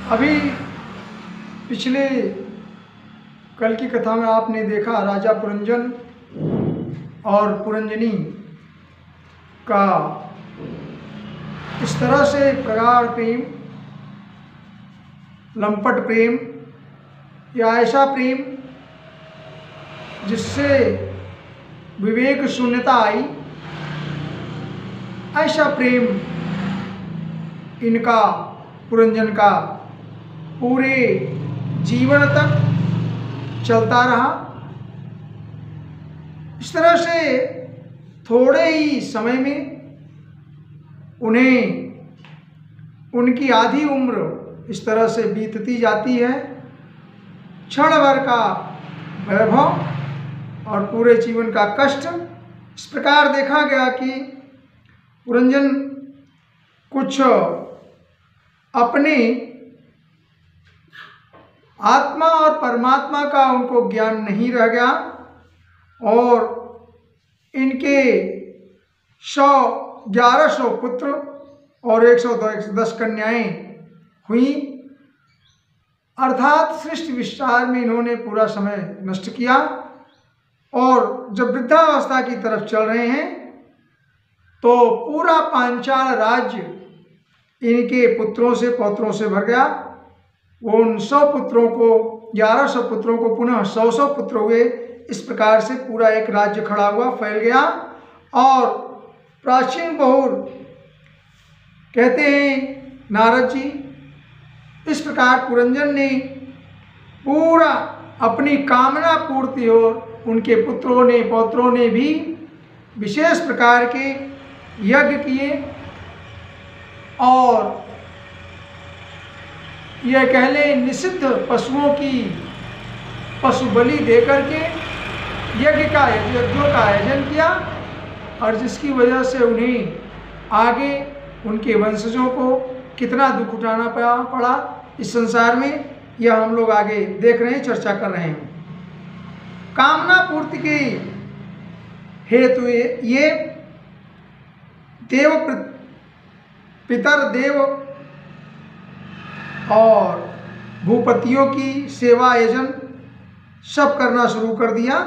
अभी पिछले कल की कथा में आपने देखा राजा पुरंजन और पुरंजनी का इस तरह से प्रगाढ़ प्रेम, लंपट प्रेम या ऐसा प्रेम जिससे विवेक शून्यता आई, ऐसा प्रेम इनका पुरंजन का पूरे जीवन तक चलता रहा। इस तरह से थोड़े ही समय में उन्हें उनकी आधी उम्र इस तरह से बीतती जाती है। क्षण भर का वैभव और पूरे जीवन का कष्ट। इस प्रकार देखा गया कि पुरंजन कुछ अपने आत्मा और परमात्मा का उनको ज्ञान नहीं रह गया और इनके 1100 पुत्र और 110 कन्याएं हुई, अर्थात सृष्टि विस्तार में इन्होंने पूरा समय नष्ट किया। और जब वृद्धावस्था की तरफ चल रहे हैं तो पूरा पांचाल राज्य इनके पुत्रों से पौत्रों से भर गया। वो उन 100 पुत्रों को 1100 पुत्रों को पुनः 100 पुत्र हुए। इस प्रकार से पूरा एक राज्य खड़ा हुआ, फैल गया। और प्राचीन बहुर कहते हैं नारद जी, इस प्रकार पुरंजन ने पूरा अपनी कामना पूर्ति और उनके पुत्रों ने पौत्रों ने भी विशेष प्रकार के यज्ञ किए और यह कह लें निषिद्ध पशुओं की पशु बलि देकर के यज्ञों का आयोजन किया। और जिसकी वजह से उन्हें आगे उनके वंशजों को कितना दुख उठाना पड़ा इस संसार में, यह हम लोग आगे देख रहे हैं, चर्चा कर रहे हैं। कामना पूर्ति के हेतु ये देव पितर देव और भूपतियों की सेवा आयोजन सब करना शुरू कर दिया।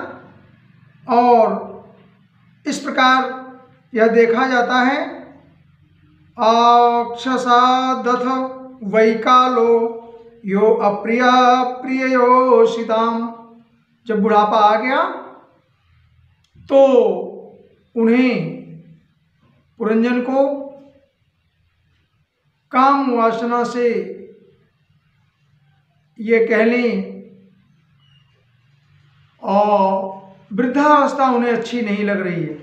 और इस प्रकार यह देखा जाता है, अक्षसादथ वैकालो यो अप्रिया प्रियोषिताम। जब बुढ़ापा आ गया तो उन्हें पुरंजन को काम वासना से ये कह लें और वृद्धावस्था उन्हें अच्छी नहीं लग रही है।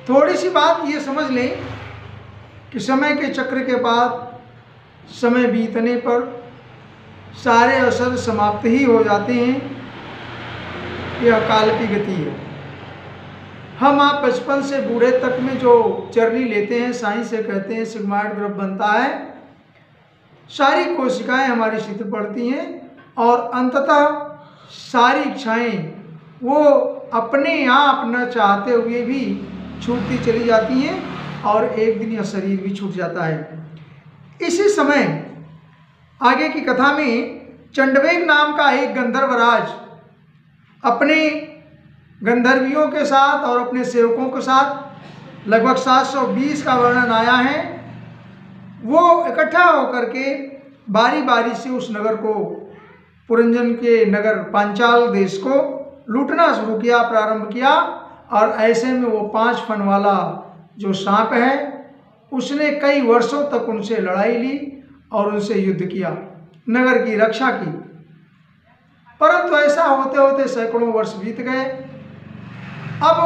थोड़ी सी बात ये समझ लें कि समय के चक्र के बाद समय बीतने पर सारे असर समाप्त ही हो जाते हैं। यह काल की गति है। हम आप बचपन से बूढ़े तक में जो जर्नी लेते हैं, साइंस से कहते हैं सिग्माइड ग्रुप बनता है, सारी कोशिकाएं हमारी शिथिल पड़ती हैं और अंततः सारी इच्छाएं वो अपने आप न चाहते हुए भी छूटती चली जाती हैं और एक दिन यह शरीर भी छूट जाता है। इसी समय आगे की कथा में चंडवेग नाम का एक गंधर्वराज अपने गंधर्वियों के साथ और अपने सेवकों के साथ, लगभग 720 का वर्णन आया है, वो इकट्ठा होकर के बारी बारी से उस नगर को, पुरंजन के नगर पांचाल देश को लूटना शुरू किया, प्रारंभ किया। और ऐसे में वो 5 फन वाला जो सांप है उसने कई वर्षों तक उनसे लड़ाई ली और उनसे युद्ध किया, नगर की रक्षा की। परंतु ऐसा होते होते सैकड़ों वर्ष बीत गए। अब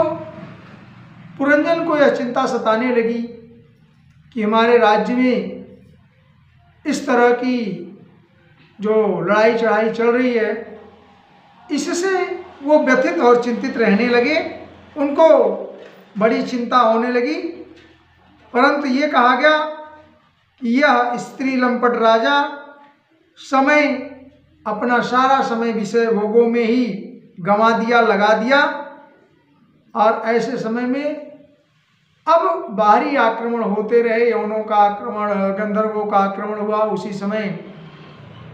पुरंजन को यह चिंता सताने लगी कि हमारे राज्य में इस तरह की जो लड़ाई चढ़ाई चल रही है, इससे वो व्यथित और चिंतित रहने लगे। उनको बड़ी चिंता होने लगी। परंतु ये कहा गया कि यह स्त्री लंपट राजा समय, अपना सारा समय विषय भोगों में ही गंवा दिया, लगा दिया। और ऐसे समय में अब बाहरी आक्रमण होते रहे, यवनों का आक्रमण, गंधर्वों का आक्रमण हुआ। उसी समय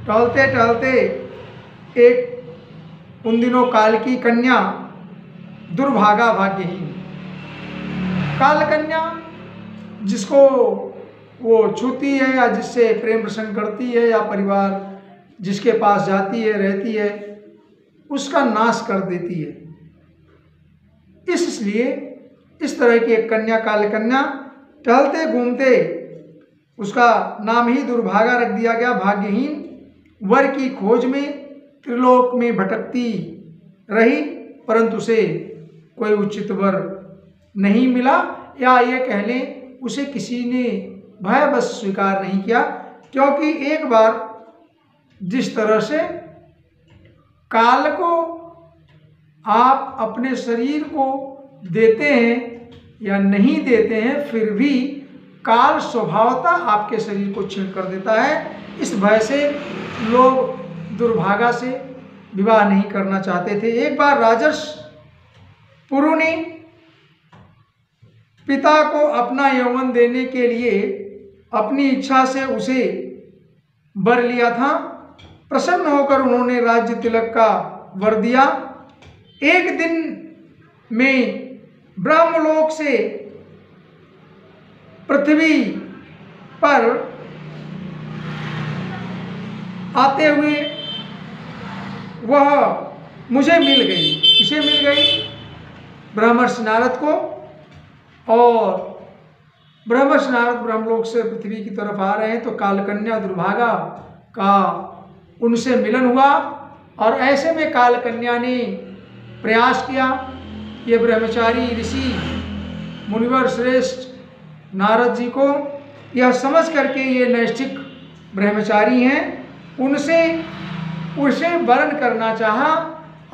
टहलते टहलते एक उन दिनों काल की कन्या दुर्भागा भाग्यहीन, काल कन्या जिसको वो छूती है या जिससे प्रेम प्रसंग करती है या परिवार जिसके पास जाती है रहती है उसका नाश कर देती है। इसलिए इस तरह की एक कन्या, काल कन्या, टहलते घूमते उसका नाम ही दुर्भागा रख दिया गया। भाग्यहीन वर की खोज में त्रिलोक में भटकती रही, परंतु उसे कोई उचित वर नहीं मिला, या ये कह लें उसे किसी ने भयवश स्वीकार नहीं किया। क्योंकि एक बार जिस तरह से काल को आप अपने शरीर को देते हैं या नहीं देते हैं, फिर भी काल स्वभावतः आपके शरीर को छीन कर देता है। इस भय से लोग दुर्भागा से विवाह नहीं करना चाहते थे। एक बार राजर्ष पुरु ने पिता को अपना यौवन देने के लिए अपनी इच्छा से उसे वर लिया था। प्रसन्न होकर उन्होंने राज्य तिलक का वर दिया। एक दिन में ब्रह्मलोक से पृथ्वी पर आते हुए वह मुझे मिल गई। किसे मिल गई? ब्रह्मर्षि नारद को। और ब्रह्मर्षि नारद ब्रह्मलोक से पृथ्वी की तरफ आ रहे हैं तो कालकन्या दुर्भागा का उनसे मिलन हुआ। और ऐसे में कालकन्या ने प्रयास किया। ये ब्रह्मचारी ऋषि मुनिवर श्रेष्ठ नारद जी को यह समझ करके ये नैष्ठिक ब्रह्मचारी हैं, उसे वर्ण करना चाहा।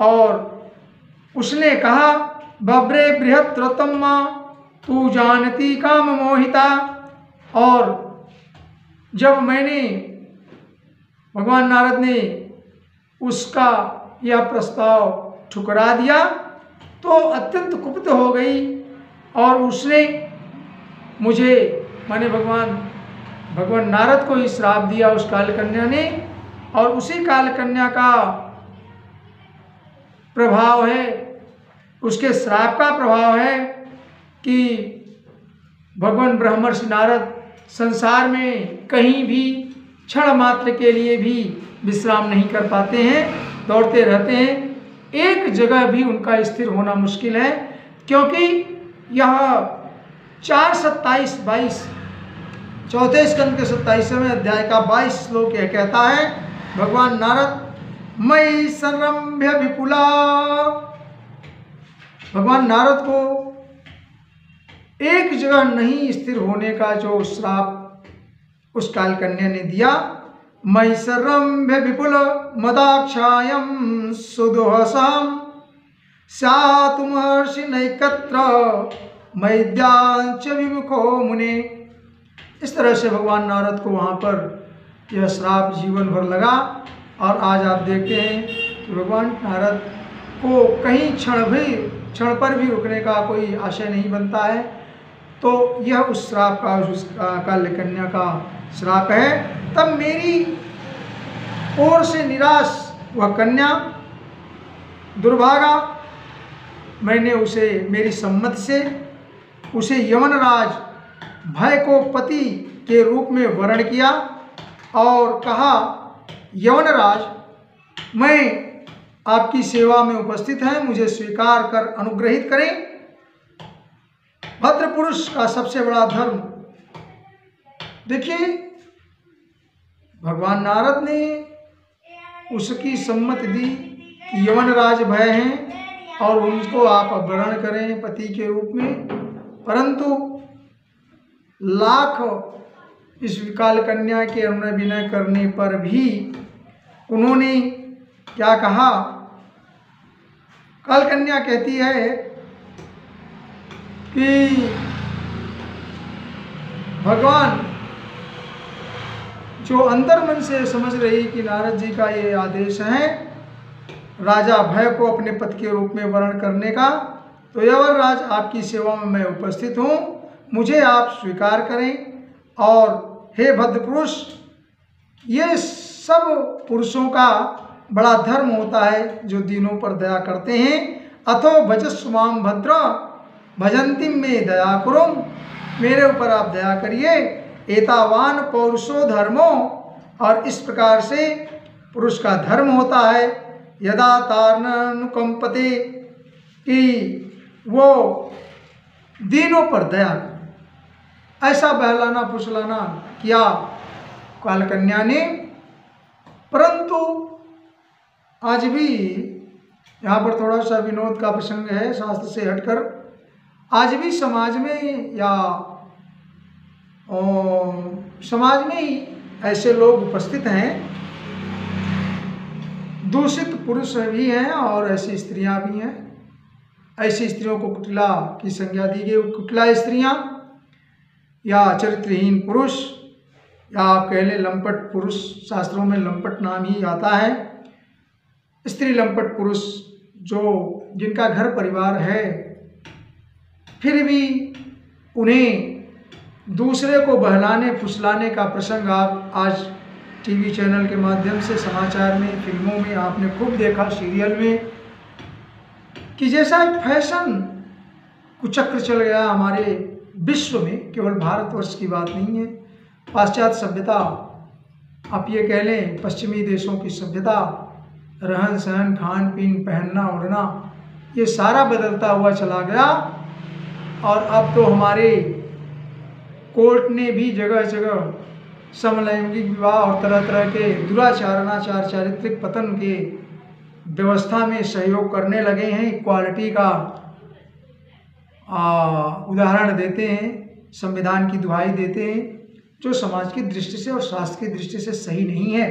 और उसने कहा, बब्रे बृहत्तरतम तू जानती काम मोहिता। और जब मैंने, भगवान नारद ने उसका यह प्रस्ताव ठुकरा दिया तो अत्यंत कुपित हो गई और उसने मुझे, माने भगवान नारद को ही श्राप दिया उस कालकन्या ने। और उसी कालकन्या का प्रभाव है, उसके श्राप का प्रभाव है कि भगवान ब्रह्मर्षि नारद संसार में कहीं भी क्षण मात्र के लिए भी विश्राम नहीं कर पाते हैं, दौड़ते रहते हैं। एक जगह भी उनका स्थिर होना मुश्किल है, क्योंकि यह 4:27-22 चौथे स्कंद के 27वें अध्याय का 22 श्लोक यह कहता है, भगवान नारद मयि संरम्भ्य विपुला। भगवान नारद को एक जगह नहीं स्थिर होने का जो श्राप उस कालकन्या ने दिया, मयि संरम्भ्य विपुल मदाक्षायम सुदुहसाम स्यातुमहर्षि नैकत्र मैद्यांच विमुखो मुने। इस तरह से भगवान नारद को वहाँ पर यह श्राप जीवन भर लगा। और आज आप देखते हैं कि भगवान नारद को कहीं क्षण पर भी रुकने का कोई आशय नहीं बनता है। तो यह उस श्राप का, उस कालकन्या का श्राप है। तब मेरी ओर से निराश वह कन्या दुर्भागा, मैंने उसे मेरी सम्मति से उसे यवनराज भय को पति के रूप में वर्ण किया और कहा, यवनराज मैं आपकी सेवा में उपस्थित है, मुझे स्वीकार कर अनुग्रहित करें। भद्र पुरुष का सबसे बड़ा धर्म। देखिए, भगवान नारद ने उसकी सम्मति दी कि यवनराज भय हैं और उनको आप वर्ण करें पति के रूप में, परंतु लाख इस कालकन्या के अनुनय विनय करने पर भी उन्होंने क्या कहा? कालकन्या कहती है कि भगवान जो अंतर मन से समझ रही कि नारद जी का ये आदेश है राजा भय को अपने पति के रूप में वर्ण करने का, तो यवनराज आपकी सेवा में मैं उपस्थित हूँ। मुझे आप स्वीकार करें। और हे भद्र पुरुष, ये सब पुरुषों का बड़ा धर्म होता है जो दीनों पर दया करते हैं। अथो भजस्वाम भद्र भजंतिम में दया करो, मेरे ऊपर आप दया करिए। एतावान पौरुषो धर्मो, और इस प्रकार से पुरुष का धर्म होता है। यदा तारनुकंपते, कि वो दीनों पर दया करे। ऐसा बहलाना फुसलाना किया कालकन्या ने। परंतु आज भी यहाँ पर थोड़ा सा विनोद का प्रसंग है शास्त्र से हटकर। आज भी समाज में या समाज में ही ऐसे लोग उपस्थित हैं, दूषित पुरुष भी हैं और ऐसी स्त्रियां भी हैं। ऐसी स्त्रियों को कुटिला की संज्ञा दी गई। कुटिला स्त्रियां या चरित्रहीन पुरुष या आप कह लें लंपट पुरुष, शास्त्रों में लंपट नाम ही आता है। स्त्री लंपट पुरुष जो जिनका घर परिवार है, फिर भी उन्हें दूसरे को बहलाने फुसलाने का प्रसंग आप आज टीवी चैनल के माध्यम से, समाचार में, फिल्मों में आपने खूब देखा, सीरियल में, कि जैसा एक फैशन कुचक्र चल गया हमारे विश्व में। केवल भारतवर्ष की बात नहीं है, पाश्चात्य सभ्यता, आप ये कह लें पश्चिमी देशों की सभ्यता, रहन सहन, खान पीन, पहनना ओढ़ना, ये सारा बदलता हुआ चला गया। और अब तो हमारे कोर्ट ने भी जगह जगह समलैंगिक विवाह और तरह तरह के दुराचार, अनाचार, चारित्रिक पतन के व्यवस्था में सहयोग करने लगे हैं। इक्वालिटी का उदाहरण देते हैं, संविधान की दुहाई देते हैं, जो समाज की दृष्टि से और शास्त्र की दृष्टि से सही नहीं है।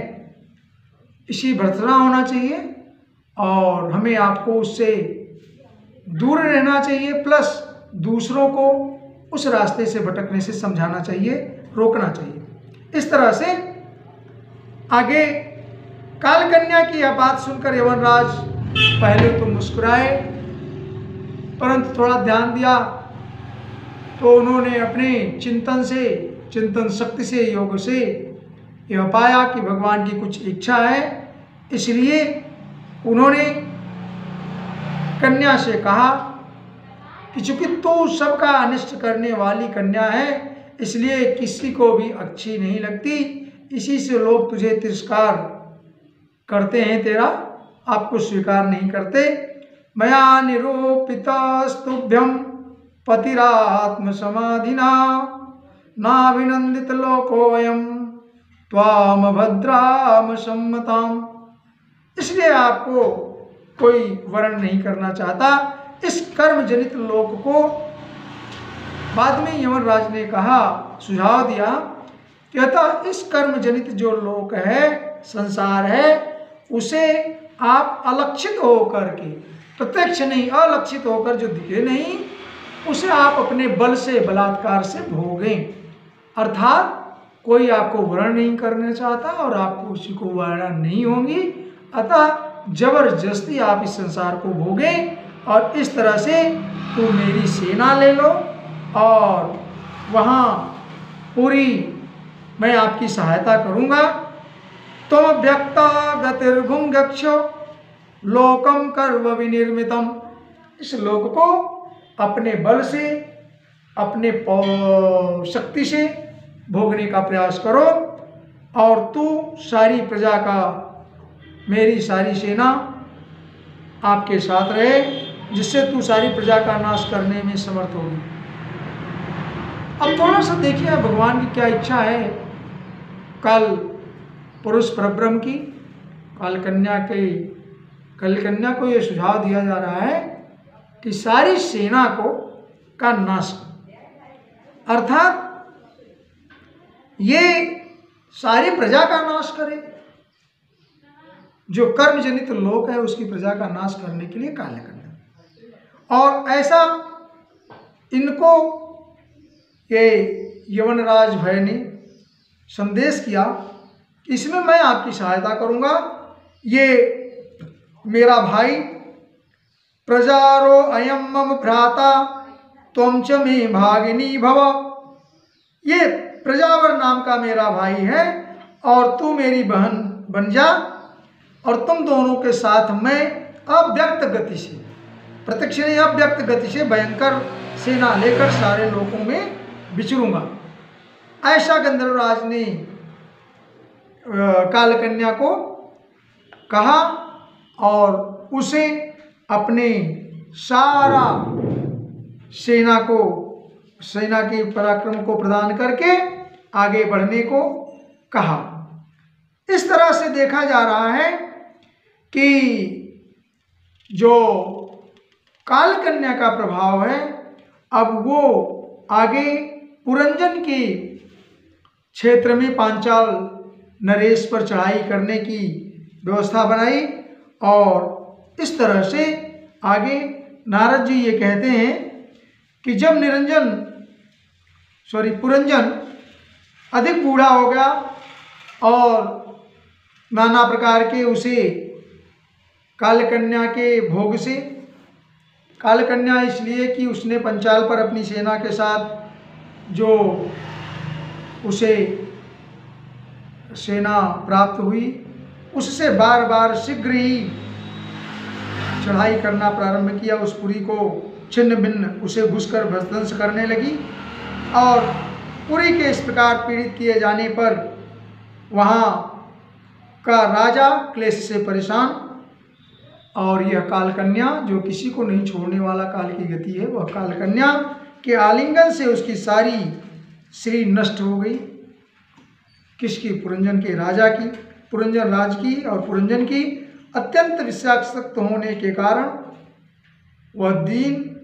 इसी भर्त्सना होना चाहिए और हमें आपको उससे दूर रहना चाहिए, प्लस दूसरों को उस रास्ते से भटकने से समझाना चाहिए, रोकना चाहिए। इस तरह से आगे कालकन्या की यह बात सुनकर यवनराज पहले तो मुस्कुराए, परंतु थोड़ा ध्यान दिया तो उन्होंने अपने चिंतन शक्ति से, योग से यह पाया कि भगवान की कुछ इच्छा है। इसलिए उन्होंने कन्या से कहा कि चूंकि तू सबका अनिष्ट करने वाली कन्या है, इसलिए किसी को भी अच्छी नहीं लगती, इसी से लोग तुझे तिरस्कार करते हैं, तेरा आपको स्वीकार नहीं करते। मया निरूपितस्तुभ्यं पतिरात्म समाधिना नाभिनंदित लोकोयम त्वाम भद्राम सम्मताम। इसलिए आपको कोई वर्ण नहीं करना चाहता। इस कर्म जनित लोक को बाद में यमराज ने कहा, सुझाव दिया, कहता इस कर्म जनित जो लोक है, संसार है, उसे आप अलक्षित होकर के, प्रत्यक्ष नहीं अलक्षित होकर, जो दिखे नहीं, उसे आप अपने बल से, बलात्कार से भोगें। अर्थात कोई आपको वर्ण नहीं करना चाहता और आपको उसी को वर्ण नहीं होंगी, अतः जबरदस्ती आप इस संसार को भोगें और इस तरह से तू मेरी सेना ले लो और वहाँ पूरी मैं आपकी सहायता करूँगा। तो व्यक्ता गतिर्भुंगक्षो लोकम कर्म विनिर्मितम। इस लोक को अपने बल से, अपने शक्ति से भोगने का प्रयास करो और तू सारी प्रजा का, मेरी सारी सेना आपके साथ रहे, जिससे तू सारी प्रजा का नाश करने में समर्थ होगी। अब थोड़ा सा देखिए भगवान की क्या इच्छा है। कल पुरुष परब्रह्म की कालकन्या को यह सुझाव दिया जा रहा है कि सारी सेना का नाश कर, अर्थात ये सारी प्रजा का नाश करे। जो कर्म जनित लोक है उसकी प्रजा का नाश करने के लिए कार्य करना। और ऐसा इनको ये यवनराज भय ने संदेश किया कि इसमें मैं आपकी सहायता करूंगा। ये मेरा भाई प्रजारो अयम मम भ्राता त्वं च मे भागिनी भव, ये प्रजावर नाम का मेरा भाई है और तू मेरी बहन बन जा, और तुम दोनों के साथ मैं अव्यक्त गति से, प्रत्यक्ष नहीं अव्यक्त गति से भयंकर सेना लेकर सारे लोकों में विचरूंगा। ऐसा गंधर्वराज ने कालकन्या को कहा और उसे अपने सारा सेना के पराक्रम को प्रदान करके आगे बढ़ने को कहा। इस तरह से देखा जा रहा है कि जो कालकन्या का प्रभाव है, अब वो आगे पुरंजन के क्षेत्र में पांचाल नरेश पर चढ़ाई करने की व्यवस्था बनाई, और इस तरह से आगे नारद जी ये कहते हैं कि जब पुरंजन अधिक बूढ़ा हो गया और नाना प्रकार के उसे कालकन्या के भोग से, कालकन्या इसलिए कि उसने पंचाल पर अपनी सेना के साथ जो उसे सेना प्राप्त हुई, उससे बार बार शीघ्र ही चढ़ाई करना प्रारंभ किया। उस पुरी को छिन्न भिन्न उसे घुसकर ध्वंस करने लगी, और पुरी के इस प्रकार पीड़ित किए जाने पर वहाँ का राजा क्लेश से परेशान, और यह कालकन्या जो किसी को नहीं छोड़ने वाला काल की गति है, वह कालकन्या के आलिंगन से उसकी सारी श्री नष्ट हो गई। किसकी? पुरंजन के राजा की, पुरंजन राज की। और पुरंजन की अत्यंत विषाक्त होने के कारण वह दीन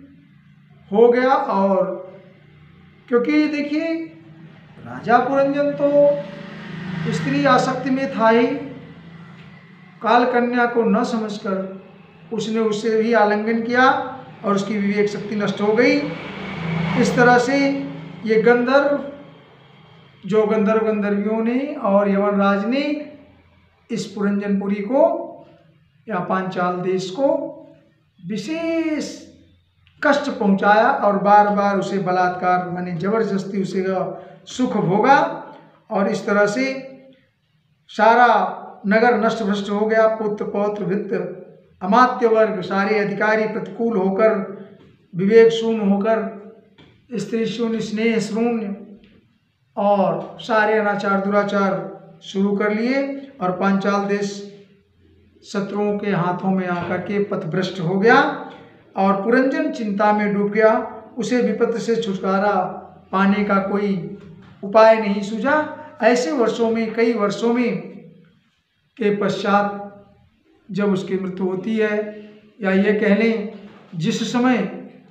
हो गया। और क्योंकि देखिए, राजा पुरंजन तो स्त्री आसक्ति में था ही, कालकन्या को न समझकर उसने उससे भी आलिंगन किया और उसकी विवेक शक्ति नष्ट हो गई। इस तरह से ये गंधर्व, जो गंधर्वियों ने और यवनराज ने इस पुरंजनपुरी को या पांचाल देश को विशेष कष्ट पहुंचाया, और बार बार उसे बलात्कार माने जबरदस्ती उसे सुख भोगा, और इस तरह से सारा नगर नष्ट भ्रष्ट हो गया। पुत्र पौत्र भित्र अमात्य वर्ग सारे अधिकारी प्रतिकूल होकर, विवेक शून्य होकर, स्त्री शून्य, स्नेह शून्य, और सारे अनाचार दुराचार शुरू कर लिए, और पांचाल देश शत्रुओं के हाथों में आकर के पथभ्रष्ट हो गया, और पुरंजन चिंता में डूब गया। उसे विपत्ति से छुटकारा पाने का कोई उपाय नहीं सूझा। ऐसे वर्षों में, कई वर्षों में के पश्चात जब उसकी मृत्यु होती है, या ये कह लें जिस समय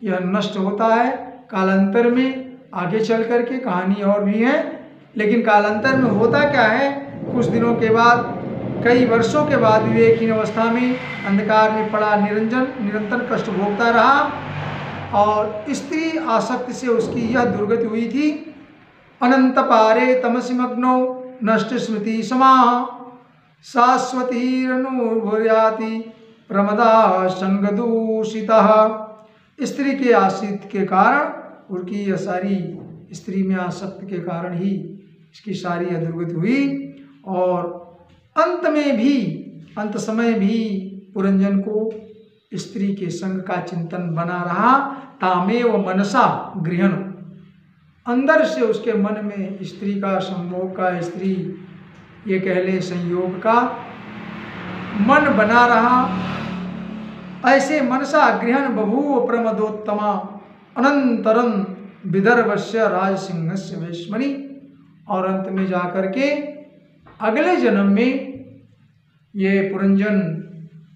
यह नष्ट होता है, कालांतर में आगे चल कर के कहानी और भी है, लेकिन कालांतर में होता क्या है, कुछ दिनों के बाद, कई वर्षों के बाद विवेकहीन अवस्था में अंधकार में पड़ा निरंतर कष्ट भोगता रहा, और स्त्री आसक्ति से उसकी यह दुर्गति हुई थी। अनंत पारे तमसि मग्नौ नष्ट स्मृति समाह शाश्वतीरनुर्भुर्याति प्रमदा संगदूषितः। स्त्री के आश्रित के कारण, उनकी यह सारी स्त्री में आसक्ति के कारण ही इसकी सारी यह दुर्गति हुई, और अंत समय भी पुरंजन को स्त्री के संग का चिंतन बना रहा। तामेव मनसा गृहण, अंदर से उसके मन में स्त्री का संभोग का, स्त्री ये कह ले संयोग का मन बना रहा। ऐसे मनसा गृहण बभूव प्रमदोत्तमा अनंतरम विदर्भस्य राजसिंहस्य वेश्मनि। और अंत में जाकर के अगले जन्म में ये पुरंजन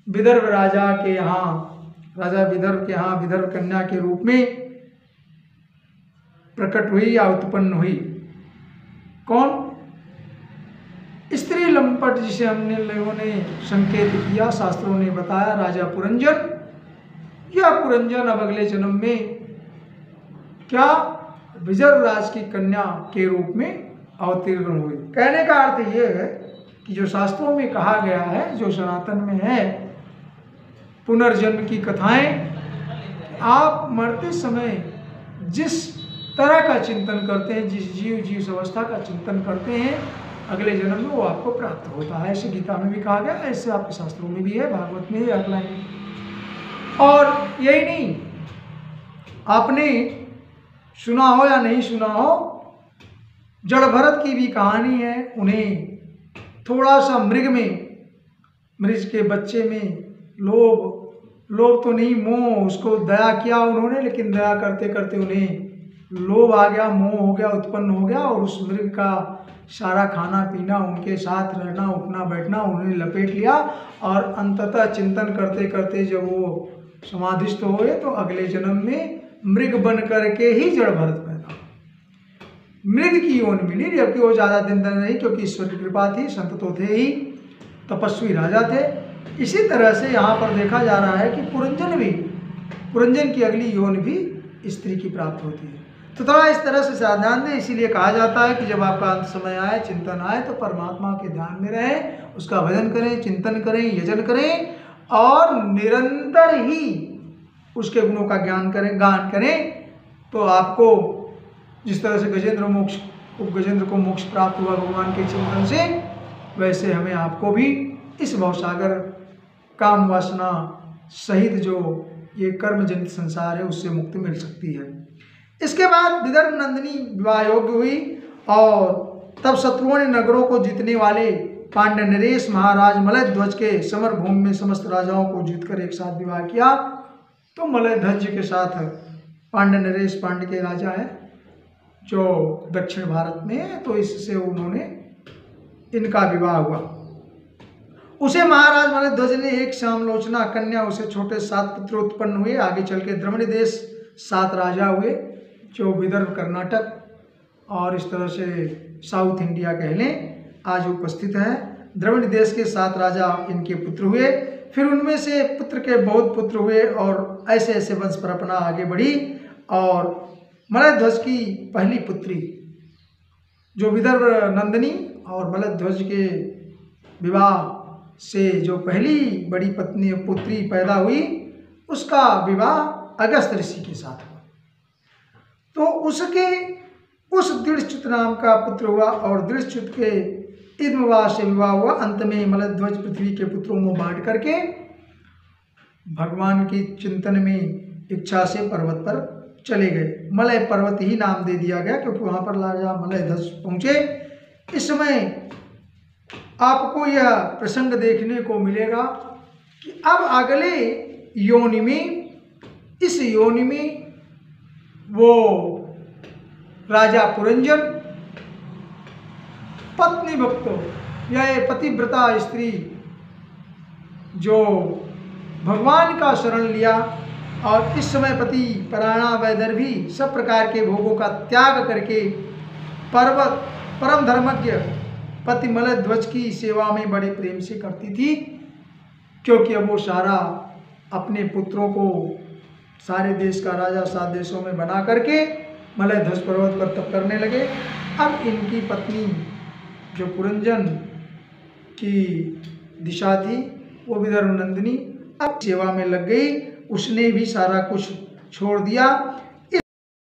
विदर्भ राजा के यहाँ, राजा विदर्भ के यहाँ विदर्भ कन्या के रूप में प्रकट हुई या उत्पन्न हुई। कौन? स्त्री लंपट, जिसे हमने लोगों ने संकेत किया, शास्त्रों ने बताया, राजा पुरंजन। यह पुरंजन अब अगले जन्म में क्या विदर्भ राज की कन्या के रूप में अवतीर्ण हुई। कहने का अर्थ यह है कि जो शास्त्रों में कहा गया है, जो सनातन में है, पुनर्जन्म की कथाएं, आप मरते समय जिस तरह का चिंतन करते हैं, जिस जीव अवस्था का चिंतन करते हैं, अगले जन्म में वो आपको प्राप्त होता है। ऐसे गीता में भी कहा गया, ऐसे आपके शास्त्रों में भी है, भागवत में है, अगला है। और यही नहीं, आपने सुना हो या नहीं सुना हो, जड़ भरत की भी कहानी है। उन्हें थोड़ा सा मृग के बच्चे में लोभ तो नहीं, मोह, उसको दया किया उन्होंने, लेकिन दया करते करते उन्हें लोभ आ गया, मोह हो गया, उत्पन्न हो गया, और उस मृग का सारा खाना पीना, उनके साथ रहना, उठना बैठना उन्होंने लपेट लिया। और अंततः चिंतन करते करते जब वो समाधिस्थ हुए तो अगले जन्म में मृग बन करके ही जड़ भरत पैदा, मृग की योनि मिली। जबकि वो ज़्यादा दिन तक नहीं, क्योंकि ईश्वर की कृपा थी, संत तो थे ही, तपस्वी राजा थे। इसी तरह से यहाँ पर देखा जा रहा है कि पुरंजन की अगली योनि भी स्त्री की प्राप्त होती है। तो थोड़ा इस तरह से सावधान दें। इसीलिए कहा जाता है कि जब आपका अंत समय आए, चिंतन आए, तो परमात्मा के ध्यान में रहें, उसका भजन करें, चिंतन करें, यजन करें, और निरंतर ही उसके गुणों का ज्ञान करें, गान करें। तो आपको जिस तरह से गजेंद्र को मोक्ष प्राप्त हुआ भगवान के चिंतन से, वैसे हमें आपको भी इस भवसागर काम वासना सहित जो ये कर्म जनित संसार है उससे मुक्ति मिल सकती है। इसके बाद विदर्भ नंदिनी विवाह योग्य हुई, और तब शत्रुओं ने नगरों को जीतने वाले पांड्य नरेश महाराज मलय ध्वज के समर भूमि में समस्त राजाओं को जीतकर एक साथ विवाह किया। तो मलय ध्वज के साथ पांड्य नरेश, पांड्य के राजा है जो दक्षिण भारत में है, तो इससे उन्होंने इनका विवाह हुआ। उसे महाराज मलय ध्वज ने एक श्यामलोचना कन्या, उसे छोटे 7 पुत्र उत्पन्न हुए। आगे चल के द्रविड़ देश 7 राजा हुए, जो विदर्भ, कर्नाटक और इस तरह से साउथ इंडिया कह लें, आज उपस्थित हैं। द्रविड़ देश के 7 राजा इनके पुत्र हुए। फिर उनमें से पुत्र के बहुत पुत्र हुए, और ऐसे ऐसे वंश परंपरा आगे बढ़ी। और मलय ध्वज की पहली पुत्री जो विदर्भ नंदिनी, और मलय ध्वज के विवाह से जो पहली बड़ी पुत्री पैदा हुई, उसका विवाह अगस्त ऋषि के साथ हुआ। तो उसके उस दृढ़च्युत नाम का पुत्र हुआ, और दृढ़च्युत के इद्मवाह से विवाह हुआ। अंत में मलय ध्वज पृथ्वी के पुत्रों में बांट करके भगवान की चिंतन में इच्छा से पर्वत पर चले गए। मलय पर्वत ही नाम दे दिया गया, क्योंकि वहां पर राजा मलय ध्वज पहुंचे। इस समय आपको यह प्रसंग देखने को मिलेगा कि अब अगले योनि में, इस योनि में वो राजा पुरंजन पत्नी भक्त या पतिव्रता स्त्री जो भगवान का शरण लिया, और इस समय पति परायणा वैदर्भी सब प्रकार के भोगों का त्याग करके परम धर्मज्ञ पति मलय ध्वज की सेवा में बड़े प्रेम से करती थी। क्योंकि अब वो सारा अपने पुत्रों को सारे देश का राजा 7 देशों में बना करके मलय ध्वज पर्वत पर तप करने लगे। अब इनकी पत्नी जो पुरंजन की दिशा थी, वो विदर्भ नंदिनी अब सेवा में लग गई। उसने भी सारा कुछ छोड़ दिया,